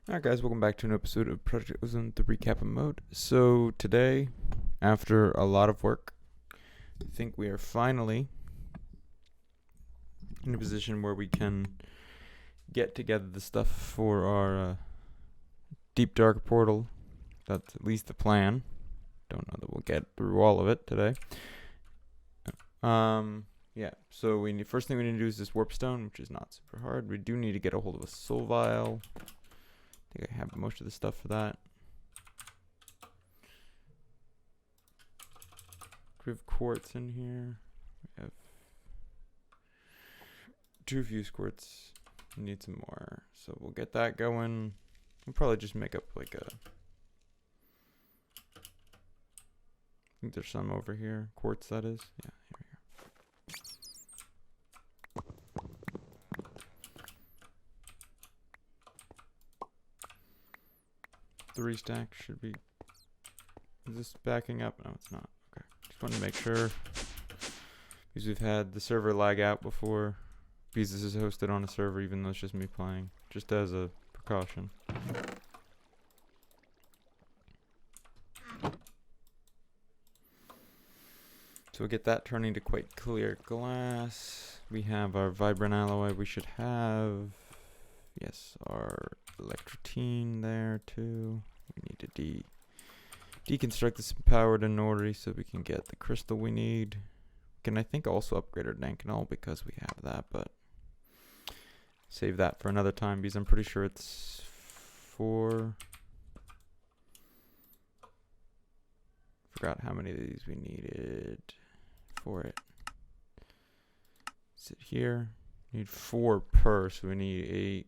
Alright guys, welcome back to an episode of Project Ozone, the Kappa Mode. So today, after a lot of work, I think we are finally in a position where we can get together the stuff for our deep dark portal. That's at least the plan. Don't know that we'll get through all of it today. Yeah, so first thing we need to do is this warp stone, which is not super hard. We do need to get a hold of a soul vial. I think I have most of the stuff for that. We have quartz in here. We have 2 fuse quartz. We need some more. So we'll get that going. We'll probably just make up like a... I think there's some over here. Quartz, that is. Yeah, here we go. 3 stacks should be... Is this backing up? No, it's not. Okay. Just wanted to make sure. Because we've had the server lag out before. Because this is hosted on a server even though it's just me playing. Just as a precaution. So we'll get that turning to quite clear glass. We have our vibrant alloy. We should have... Yes, our electrotine there too. We need to deconstruct this powered anode so we can get the crystal we need. We can, I think, also upgrade our Dankanol because we have that, but save that for another time because I'm pretty sure it's 4. Forgot how many of these we needed for it. Sit here. Need 4 per, so we need 8.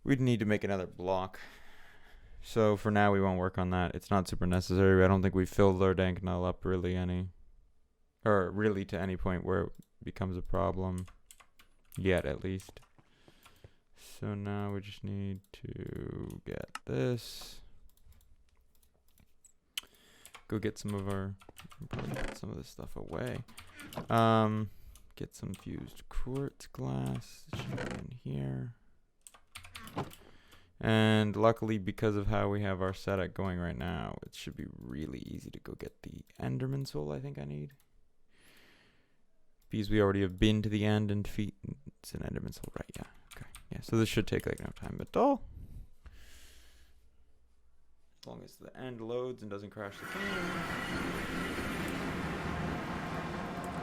We'd need to make another block. So for now we won't work on that. It's not super necessary. I don't think we filled our Dankanol up really to any point where it becomes a problem. Yet at least. So now we just need to get this. Go get some of our... Probably put some of this stuff away. Get some fused quartz glass. It should be in here. And luckily, because of how we have our setup going right now, it should be really easy to go get the Enderman soul I think I need. Because we already have been to the end and defeat... It's an Enderman soul, right? Yeah. Okay. Yeah, so this should take like no time at all. As long as the end loads and doesn't crash the game.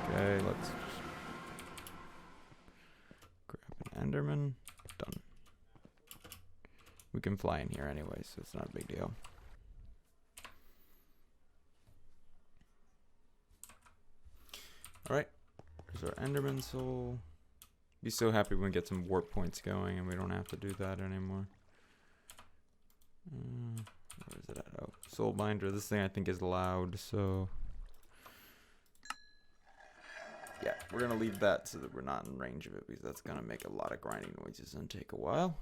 Okay, let's just grab an Enderman. Done. We can fly in here anyway, so it's not a big deal. Alright, there's our Enderman soul. Be so happy when we get some warp points going and we don't have to do that anymore. Where is it at? Oh, soul binder. This thing I think is loud, so... Yeah, we're going to leave that so that we're not in range of it because that's going to make a lot of grinding noises and take a while.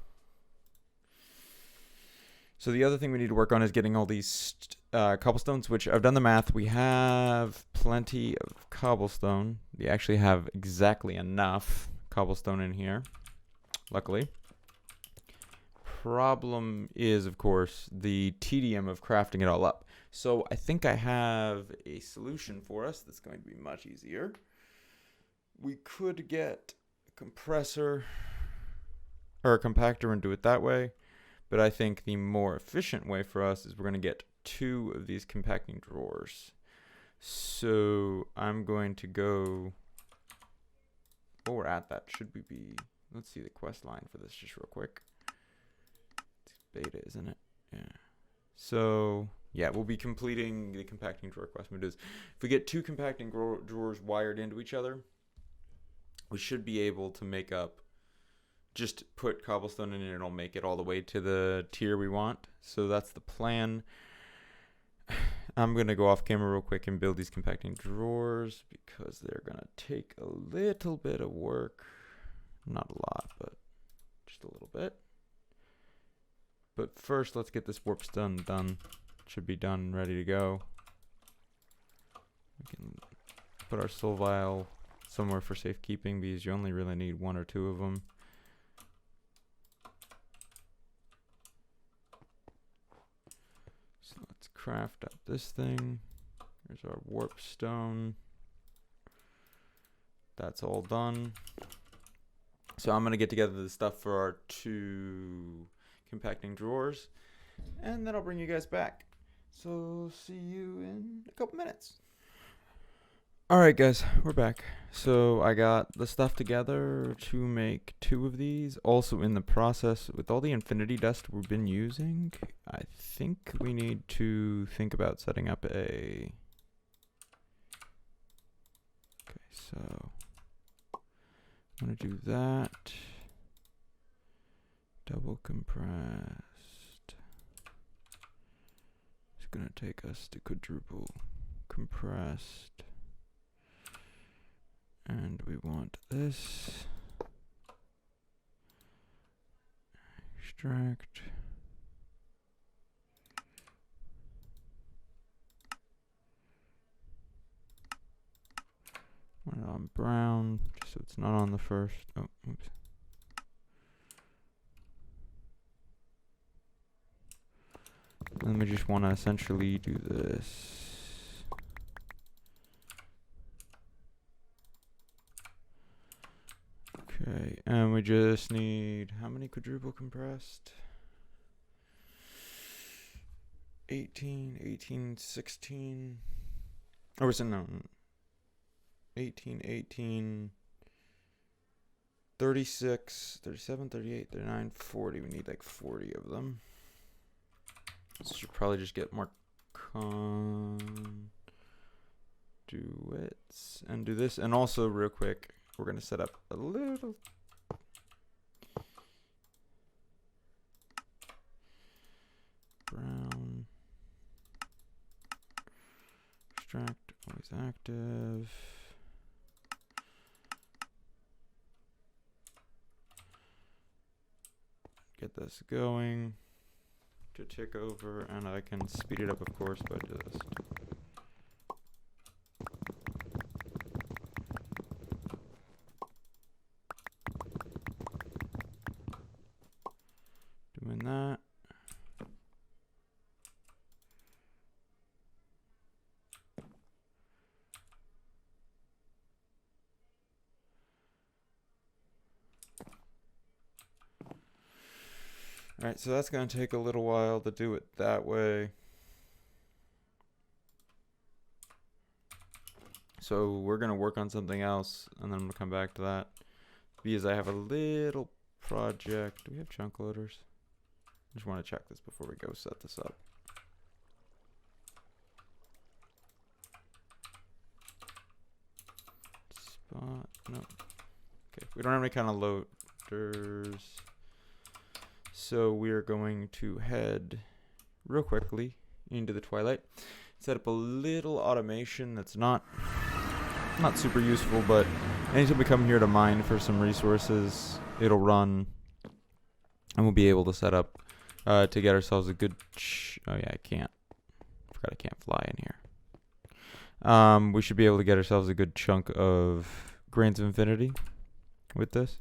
So the other thing we need to work on is getting all these cobblestones, which I've done the math. We have plenty of cobblestone. We actually have exactly enough cobblestone in here, luckily. Problem is, of course, the tedium of crafting it all up. So I think I have a solution for us that's going to be much easier. We could get a compressor or a compactor and do it that way. But I think the more efficient way for us is we're going to get 2 of these compacting drawers. So I'm going to go... While we're at that, should we be... Let's see the quest line for this just real quick. It's beta, isn't it? Yeah. So, yeah, we'll be completing the compacting drawer quest. If we get 2 compacting drawers wired into each other, we should be able to make up... Just put cobblestone in it and it'll make it all the way to the tier we want. So that's the plan. I'm going to go off camera real quick and build these compacting drawers because they're going to take a little bit of work. Not a lot, but just a little bit. But first, let's get this warp stone done. Should be done and ready to go. We can put our soul vial somewhere for safekeeping because you only really need 1 or 2 of them. craft up this thing. Here's our warp stone. That's all done. So I'm going to get together the stuff for our 2 compacting drawers, and then I'll bring you guys back. So see you in a couple minutes. Alright guys, we're back. So I got the stuff together to make 2 of these. Also in the process, with all the infinity dust we've been using, I think we need to think about setting up a... Okay, so I'm going to do that. Double compressed. It's going to take us to quadruple compressed. And we want this. Extract. Want it on brown, just so it's not on the first. Oh, oops. And we just want to essentially do this. Okay, and we just need how many quadruple compressed? 18, 18, 16. Or is it no? 18, 18, 36, 37, 38, 39, 40. We need like 40 of them. So should probably just get more conduits and do this. And also real quick, we're going to set up a little brown extract, always active. Get this going to tick over, and I can speed it up, of course, by just doing that. Alright, so that's going to take a little while to do it that way. So we're going to work on something else, and then I'm going to come back to that. Because I have a little project. Do we have chunk loaders? I just want to check this before we go set this up. Spot, no. Okay, we don't have any kind of loaders. So we're going to head real quickly into the Twilight. Set up a little automation that's not super useful, but anytime we come here to mine for some resources, it'll run, and we'll be able to set up to get ourselves a good. Oh yeah, I can't. Forgot I can't fly in here. We should be able to get ourselves a good chunk of grains of infinity with this.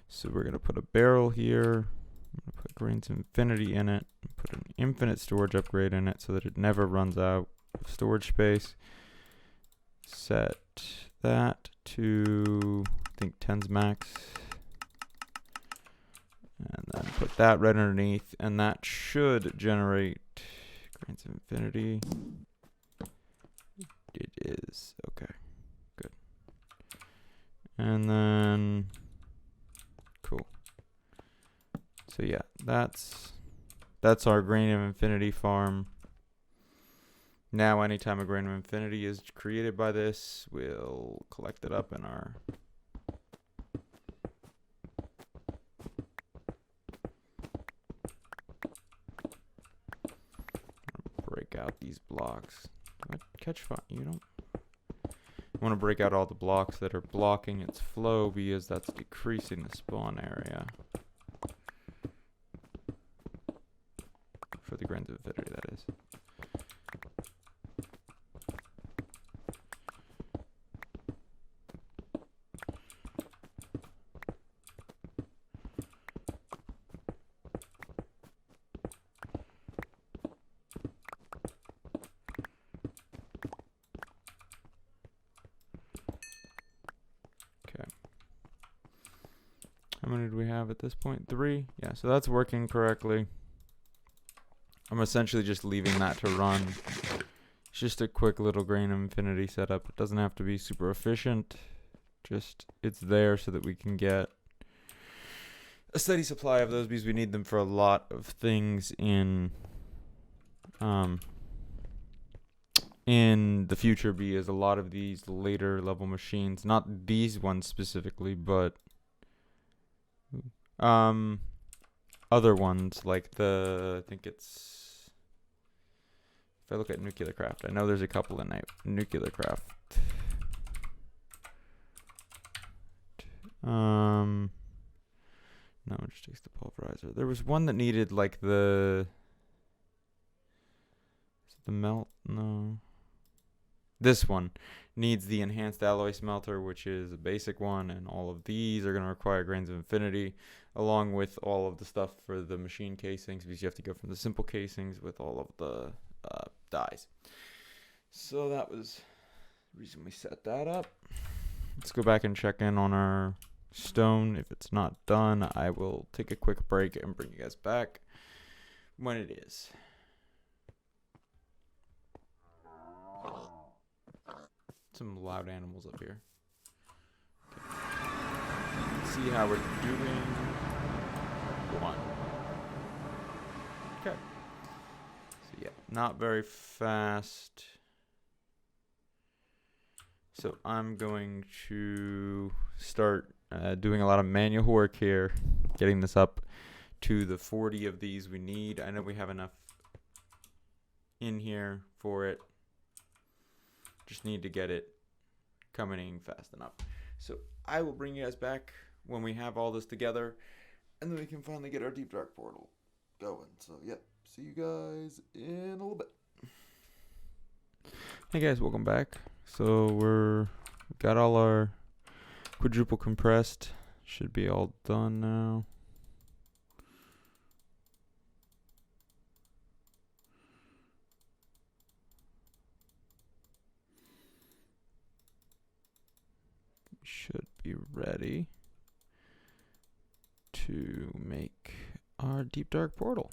So we're gonna put a barrel here. I'm going to put grains of infinity in it, put an infinite storage upgrade in it so that it never runs out of storage space. Set that to, I think, 10's max. And then put that right underneath, and that should generate grains of infinity. It is. Okay, good. And then, cool. So yeah, that's our grain of infinity farm. Now anytime a grain of infinity is created by this, we'll collect it up in our break out these blocks. Do I catch fire? You don't want to break out all the blocks that are blocking its flow because that's decreasing the spawn area. For the grains of infinity, that is. many do we have at this point? 3. Yeah, so that's working correctly. I'm essentially just leaving that to run. It's just a quick little grain of infinity setup. It doesn't have to be super efficient. Just it's there so that we can get a steady supply of those because we need them for a lot of things in the future, because a lot of these later level machines, not these ones specifically, but other ones like I think it's, if I look at nuclear craft, I know there's a couple in nuclear craft. No, it just takes the pulverizer. There was one that needed like the melt. No, this one needs the enhanced alloy smelter, which is a basic one, and all of these are going to require grains of infinity, along with all of the stuff for the machine casings, because you have to go from the simple casings with all of the dies. So that was the reason we set that up. Let's go back and check in on our stone. If it's not done, I will take a quick break and bring you guys back when it is. Some loud animals up here. Okay. Let's see how we're doing. 1. Okay. So yeah, not very fast. So I'm going to start doing a lot of manual work here, getting this up to the 40 of these we need. I know we have enough in here for it. Just need to get it coming in fast enough. So I will bring you guys back when we have all this together, and then we can finally get our deep dark portal going. So yep, see you guys in a little bit. Hey guys, welcome back. So we got all our quadruple compressed. Should be all done now. We should be ready to make our deep dark portal.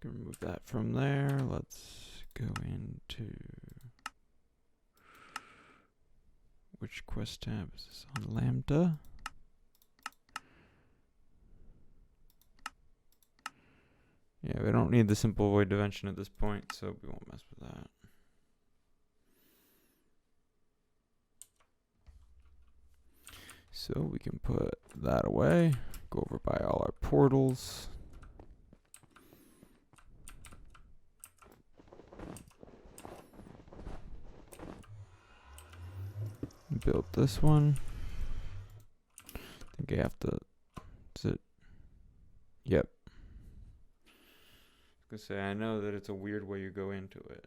Can remove that from there. Let's go into, which quest tab is this on? Lambda. Yeah, we don't need the simple void dimension at this point, so we won't mess with that. So we can put that away, go over by all our portals. Build this one. I think I have to, is it? Yep. I was gonna say, I know that it's a weird way you go into it.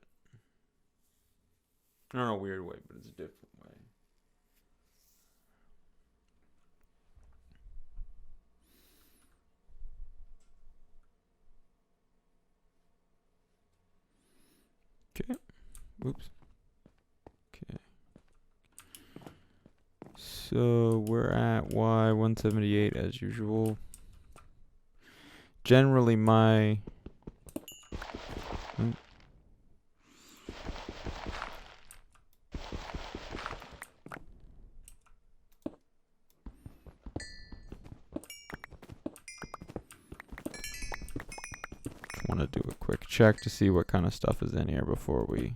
Not a weird way, but it's a different way. Okay. Oops. Okay. So we're at Y178 as usual. Generally my want to do a quick check to see what kind of stuff is in here before we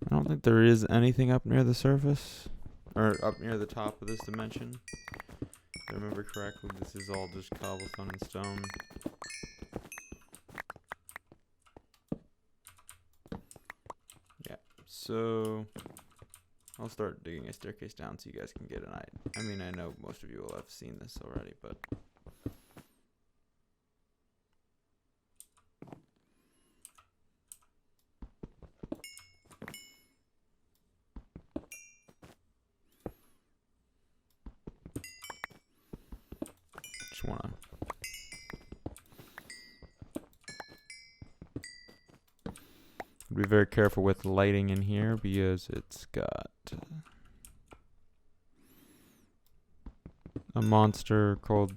I don't think there is anything up near the surface, or up near the top of this dimension. If I remember correctly, this is all just cobblestone and stone. Yeah, so I'll start digging a staircase down so you guys can get an idea. I mean, I know most of you will have seen this already, but Just want to... Be very careful with lighting in here because it's got a monster called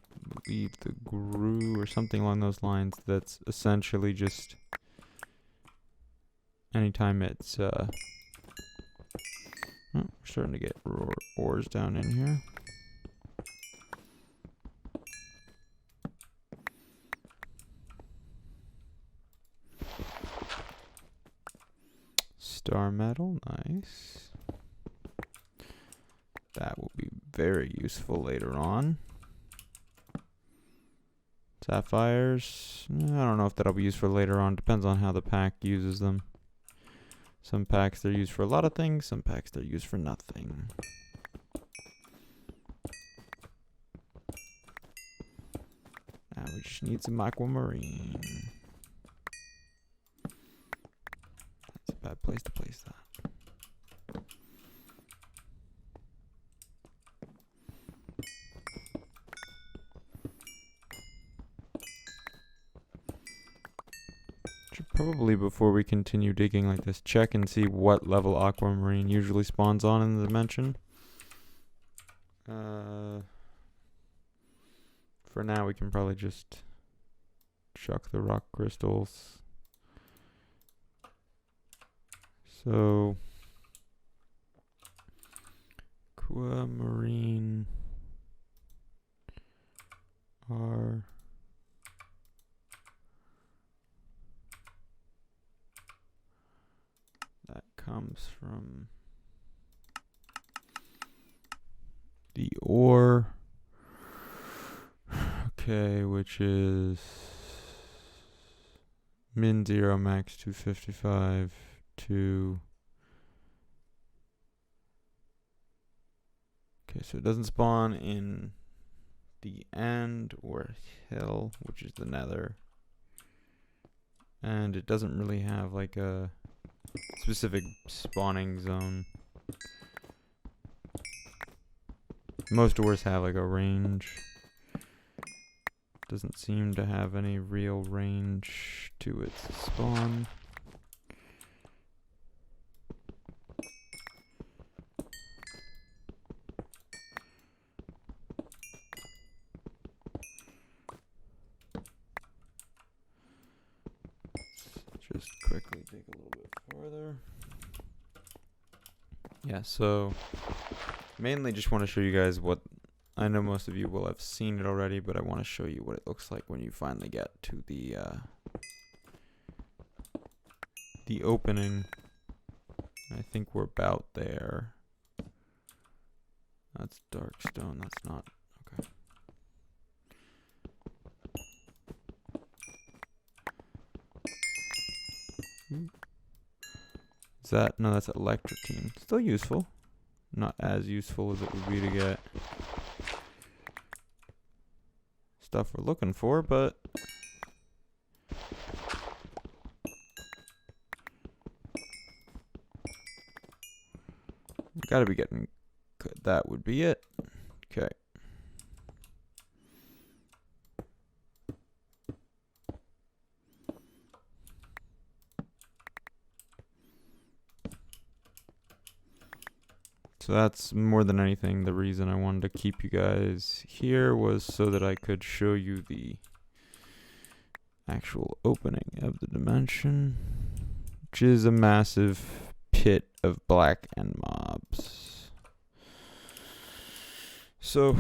the Gru or something along those lines that's essentially just anytime it's we're starting to get ores down in here. Star metal, nice. That will be very useful later on. Sapphires, I don't know if that'll be useful later on. Depends on how the pack uses them. Some packs they're used for a lot of things, some packs they're used for nothing. Now we just need some aquamarine. That's a bad place to place that. Should probably, before we continue digging like this, check and see what level aquamarine usually spawns on in the dimension. For now, we can probably just chuck the rock crystals. So, aquamarine are that comes from the ore. Okay, which is min 0, max 255 to... Okay, so it doesn't spawn in the end or hill, which is the nether. And it doesn't really have like a specific spawning zone. Most ores have like a range. Doesn't seem to have any real range to its spawn. Let's just quickly dig a little bit further. Yeah, so mainly just want to show you guys what I know most of you will have seen it already, but I want to show you what it looks like when you finally get to the opening. I think we're about there. That's dark stone, that's not okay. Is that, no, that's electrotine. Still useful. Not as useful as it would be to get stuff we're looking for, but gotta be getting good. That would be it. Okay. So that's more than anything the reason I wanted to keep you guys here was so that I could show you the actual opening of the dimension, which is a massive pit of black end mobs. So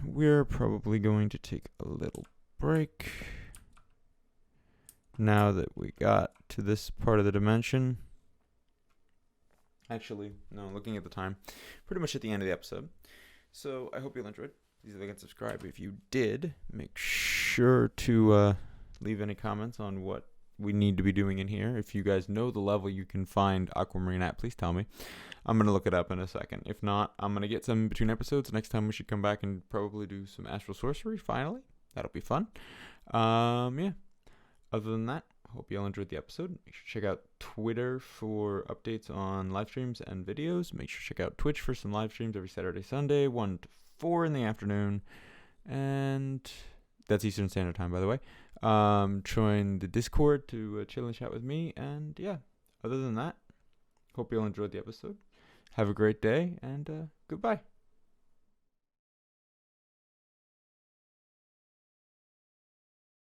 we're probably going to take a little break now that we got to this part of the dimension. Actually, no, looking at the time, pretty much at the end of the episode. So I hope you all enjoyed. Please like and subscribe if you did. Make sure to leave any comments on what we need to be doing in here. If you guys know the level you can find aquamarine at, please tell me. I'm going to look it up in a second. If not, I'm going to get some between episodes. Next time we should come back and probably do some astral sorcery, finally. That'll be fun. Yeah. Other than that, hope you all enjoyed the episode. Make sure to check out Twitter for updates on live streams and videos. Make sure to check out Twitch for some live streams every Saturday, Sunday, 1 to 4 in the afternoon. And That's Eastern Standard Time, by the way. Join the Discord to chill and chat with me. And yeah, other than that, hope you all enjoyed the episode. Have a great day, and goodbye.